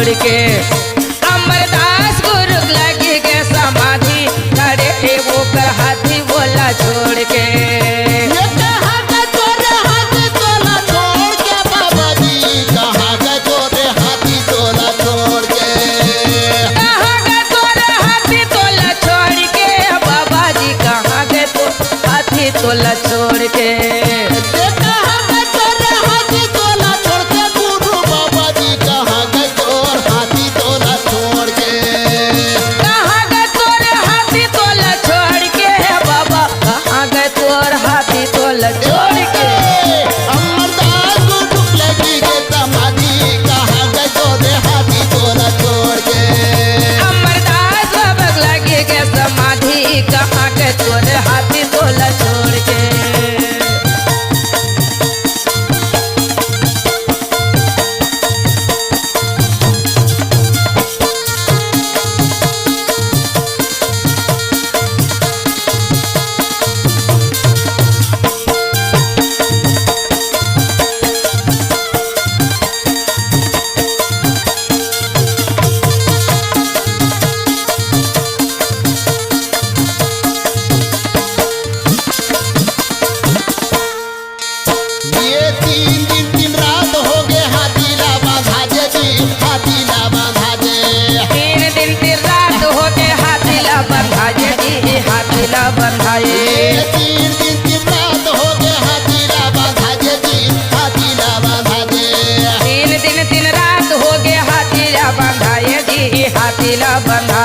छोड़ के। अमरदास गुरु लगी के समाधि करे हे वो कर हाथी बोला छोड़ के। ये कहाँ गए तोरे हाथी तोला छोड़ के बाबा जी, कहाँ गए तोरे हाथी तोला छोड़ के। कहाँ गए तोरे हाथी तोला छोड़ के बाबा जी, कहाँ गए तो हाथी तोला छोड़ के। ये कहाँ गए तोरे हाथी तोला छोड़ के गुरु बाबा जी, कहाँ गए तोर हाथी तोला छोड़ के। कहाँ गए तोरे हाथी तोला छोड़ के बाबा, कहाँ गए तोर हाथी तोला छोड़ के। अमरदास गुरु लगी के समाधि, कहाँ गए तोरे हाथी तोला छोड़ के। अमरदास बाबा लगे के समाधि, कहाँ गए तोरे हाथी तोला छोड़ के। ये 3 दिन 3 रात हो गए हाथी ला बांधा जे जी, हाथी ला बांधा जे। 3 दिन 3 रात हो के हाथी ला बंधाए जी, हाथी ला बंधाए। ये 3 दिन 3 रात हो गए हाथी ला बांधा जे जी, हाथी ला बांधा जे। 3 दिन 3 रात हो गए हाथी ला बंधाए जी, हाथी ला बंधा